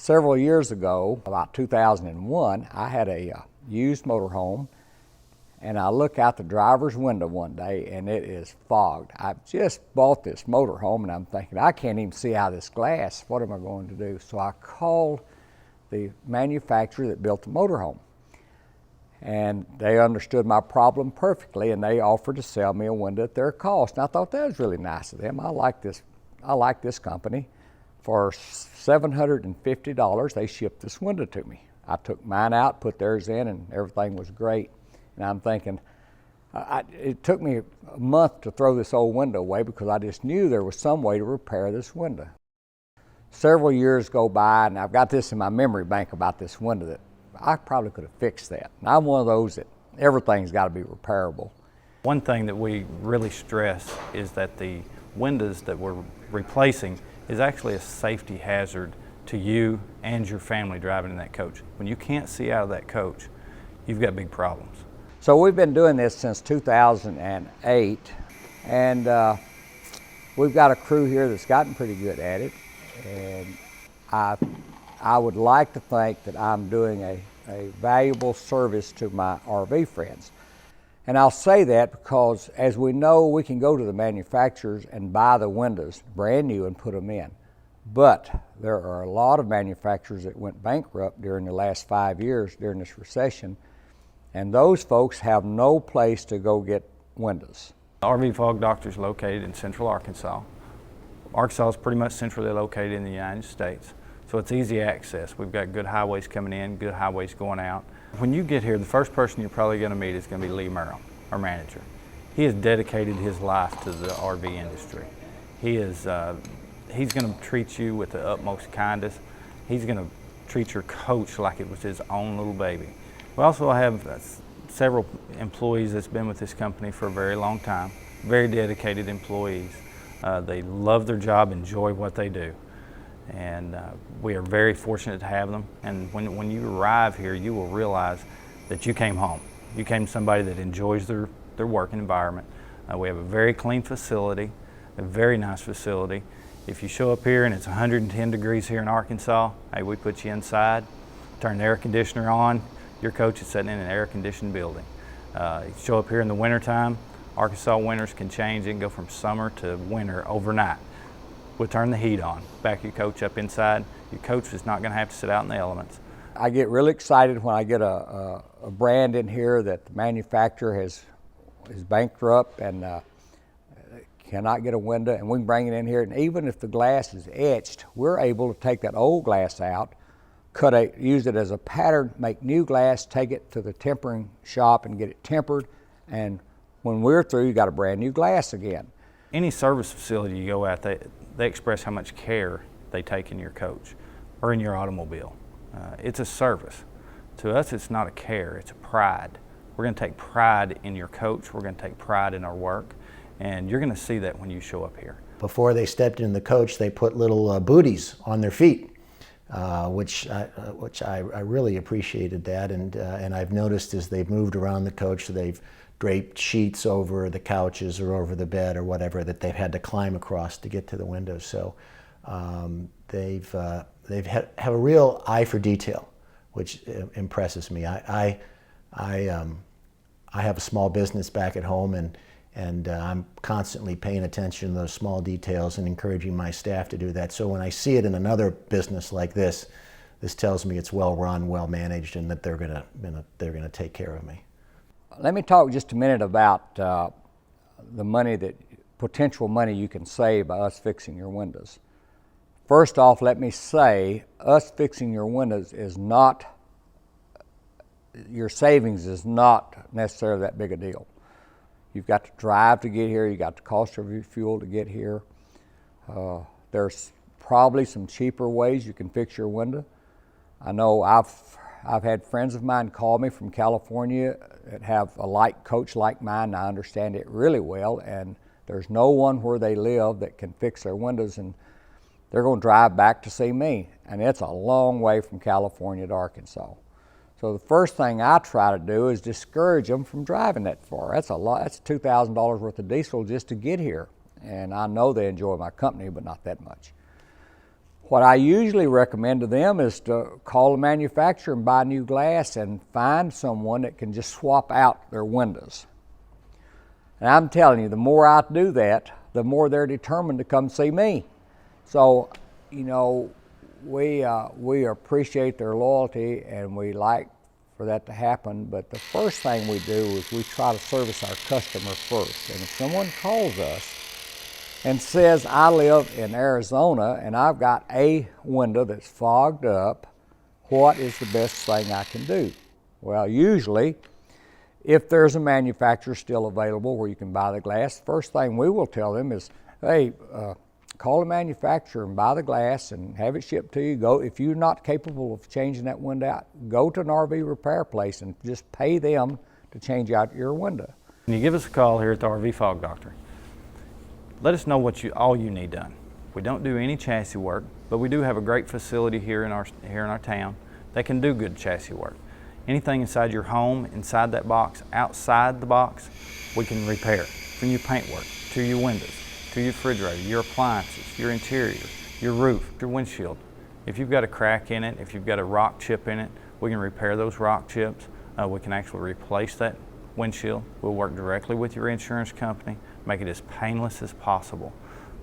Several years ago, about 2001, I had a used motorhome, and I look out the driver's window one day and it is fogged. I've just bought this motorhome and I'm thinking, I can't even see out of this glass. What am I going to do? So I called the manufacturer that built the motorhome, and they understood my problem perfectly, and they offered to sell me a window at their cost. And I thought that was really nice of them. I like this company. For $750, they shipped this window to me. I took mine out, put theirs in, and everything was great. And I'm thinking, it took me a month to throw this old window away because I just knew there was some way to repair this window. Several years go by, and I've got this in my memory bank about this window that I probably could have fixed that. And I'm one of those that everything's got to be repairable. One thing that we really stress is that the windows that we're replacing is actually a safety hazard to you and your family driving in that coach. When you can't see out of that coach, you've got big problems. So we've been doing this since 2008, and we've got a crew here that's gotten pretty good at it, and I would like to think that I'm doing a valuable service to my RV friends. And I'll say that because, as we know, we can go to the manufacturers and buy the windows brand new and put them in. But there are a lot of manufacturers that went bankrupt during the last 5 years during this recession, and those folks have no place to go get windows. The RV Fog Doctor is located in central Arkansas. Arkansas is pretty much centrally located in the United States, so it's easy access. We've got good highways coming in, good highways going out. When you get here, the first person you're probably going to meet is going to be Lee Merrill, our manager. He has dedicated his life to the RV industry. He's going to treat you with the utmost kindness. He's going to treat your coach like it was his own little baby. We also have several employees that's been with this company for a very long time, very dedicated employees. They love their job, enjoy what they do. And we are very fortunate to have them. And when you arrive here, you will realize that you came home. You came to somebody that enjoys their working environment. We have a very clean facility, a very nice facility. If you show up here and it's 110 degrees here in Arkansas, hey, we put you inside, turn the air conditioner on. Your coach is sitting in an air-conditioned building. You show up here in the wintertime, Arkansas winters can change and go from summer to winter overnight. We'll turn the heat on, back your coach up inside. Your coach is not going to have to sit out in the elements. I get really excited when I get a brand in here that the manufacturer is bankrupt and cannot get a window, and we can bring it in here, and even if the glass is etched, we're able to take that old glass out, use it as a pattern, make new glass, take it to the tempering shop and get it tempered, and when we're through, you got a brand new glass again. Any service facility you go at, they express how much care they take in your coach or in your automobile. It's a service. To us, it's not a care, it's a pride. We're going to take pride in your coach, we're going to take pride in our work, and you're going to see that when you show up here. Before they stepped in the coach, they put little booties on their feet, which I really appreciated that, and I've noticed as they've moved around the coach, they've draped sheets over the couches or over the bed or whatever that they've had to climb across to get to the windows. So they've have a real eye for detail, which impresses me. I have a small business back at home, and I'm constantly paying attention to those small details and encouraging my staff to do that. So when I see it in another business like this tells me it's well run, well managed, and that they're gonna take care of me. Let me talk just a minute about the potential money you can save by us fixing your windows. First off, let me say, us fixing your windows is not, your savings is not necessarily that big a deal. You've got to drive to get here, you got the cost of your fuel to get here. There's probably some cheaper ways you can fix your window. I know I've had friends of mine call me from California that have a coach like mine, and I understand it really well, and there's no one where they live that can fix their windows, and they're going to drive back to see me, and it's a long way from California to Arkansas. So the first thing I try to do is discourage them from driving that far. That's a lot. That's $2,000 worth of diesel just to get here, and I know they enjoy my company, but not that much. What I usually recommend to them is to call the manufacturer and buy new glass and find someone that can just swap out their windows. And I'm telling you, the more I do that, the more they're determined to come see me. So, you know, we appreciate their loyalty and we like for that to happen, but the first thing we do is we try to service our customer first. And if someone calls us and says, I live in Arizona and I've got a window that's fogged up, what is the best thing I can do? Well, usually, if there's a manufacturer still available where you can buy the glass, the first thing we will tell them is, hey, call the manufacturer and buy the glass and have it shipped to you. Go, if you're not capable of changing that window out, go to an RV repair place and just pay them to change out your window. When you give us a call here at the RV Fog Doctor, let us know all you need done. We don't do any chassis work, but we do have a great facility here in our town that can do good chassis work. Anything inside your home, inside that box, outside the box, we can repair. From your paintwork, to your windows, to your refrigerator, your appliances, your interior, your roof, your windshield. If you've got a crack in it, if you've got a rock chip in it, we can repair those rock chips. We can actually replace that windshield. We'll work directly with your insurance company, make it as painless as possible.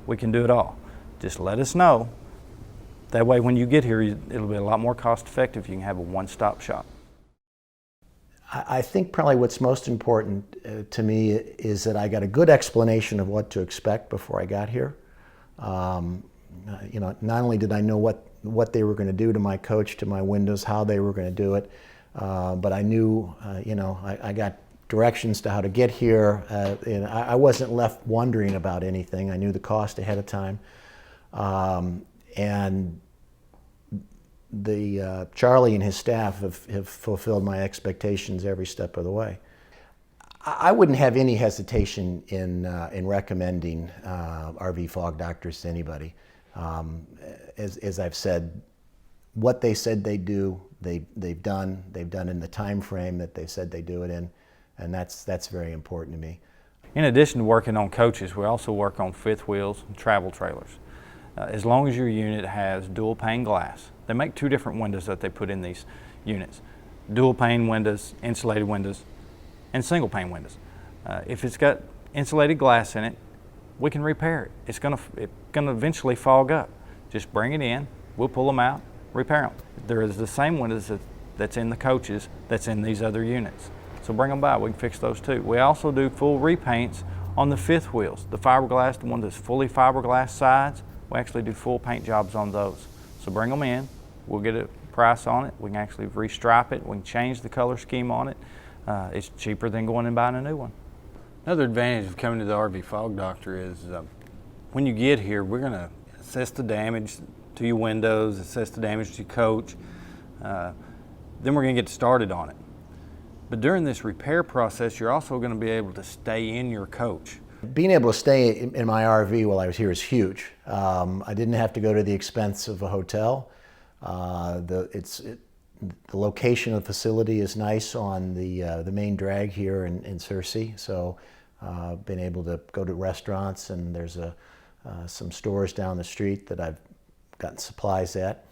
We can do it all. Just let us know. That way when you get here, it'll be a lot more cost effective. You can have a one-stop shop. I think probably what's most important to me is that I got a good explanation of what to expect before I got here. You know, not only did I know what they were going to do to my coach, to my windows, how they were going to do it, but I knew, you know, I got directions to how to get here. And I wasn't left wondering about anything. I knew the cost ahead of time. And Charlie and his staff have fulfilled my expectations every step of the way. I wouldn't have any hesitation in recommending RV Fog Doctors to anybody. As I've said, what they said they do, they've done in the time frame that they said they do it in, and that's very important to me. In addition to working on coaches, we also work on fifth wheels and travel trailers. As long as your unit has dual pane glass. They make two different windows that they put in these units. Dual pane windows, insulated windows, and single pane windows. If it's got insulated glass in it, we can repair it. It's gonna eventually fog up. Just bring it in, we'll pull them out, repair them. There is the same windows that's in the coaches that's in these other units. So bring them by, we can fix those too. We also do full repaints on the fifth wheels. The fiberglass, the one that's fully fiberglass sides, we actually do full paint jobs on those. So bring them in, we'll get a price on it, we can actually restripe it, we can change the color scheme on it. It's cheaper than going and buying a new one. Another advantage of coming to the RV Fog Doctor is when you get here, we're going to assess the damage to your windows, assess the damage to your coach, then we're going to get started on it. But during this repair process, you're also going to be able to stay in your coach. Being able to stay in my RV while I was here is huge. I didn't have to go to the expense of a hotel. The location of the facility is nice on the main drag here in Searcy, so been able to go to restaurants, and there's some stores down the street that I've gotten supplies at.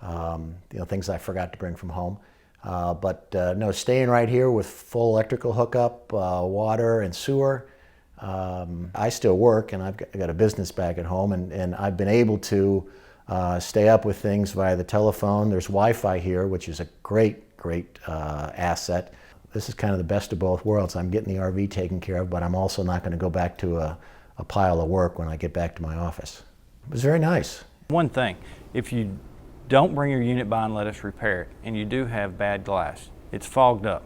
You know, things I forgot to bring from home. No, staying right here with full electrical hookup, water and sewer. I still work, and I've got a business back at home, and I've been able to stay up with things via the telephone. There's Wi-Fi here, which is a great asset. This is kind of the best of both worlds. I'm getting the RV taken care of, but I'm also not going to go back to a pile of work when I get back to my office. It was very nice. One thing, if you don't bring your unit by and let us repair it, and you do have bad glass, it's fogged up.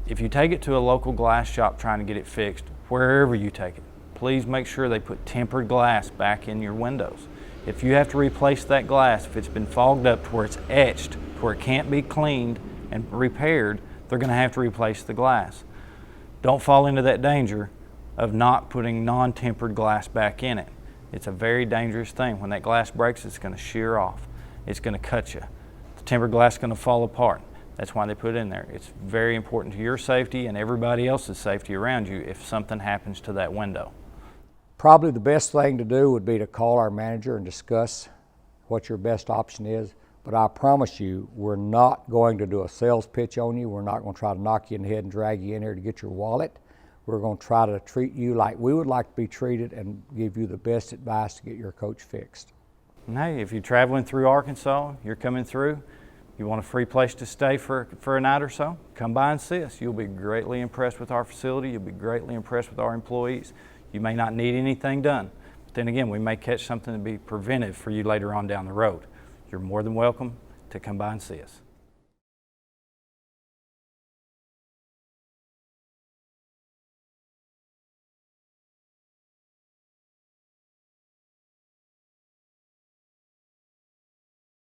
If you take it to a local glass shop trying to get it fixed, wherever you take it, please make sure they put tempered glass back in your windows. If you have to replace that glass, if it's been fogged up to where it's etched, to where it can't be cleaned and repaired, they're going to have to replace the glass. Don't fall into that danger of not putting non-tempered glass back in it. It's a very dangerous thing. When that glass breaks, it's going to shear off. It's going to cut you. The tempered glass is going to fall apart. That's why they put it in there. It's very important to your safety and everybody else's safety around you if something happens to that window. Probably the best thing to do would be to call our manager and discuss what your best option is. But I promise you, we're not going to do a sales pitch on you. We're not going to try to knock you in the head and drag you in here to get your wallet. We're going to try to treat you like we would like to be treated and give you the best advice to get your coach fixed. And hey, if you're traveling through Arkansas, you're coming through, you want a free place to stay for a night or so, come by and see us. You'll be greatly impressed with our facility. You'll be greatly impressed with our employees. You may not need anything done. But then again, we may catch something to be preventive for you later on down the road. You're more than welcome to come by and see us.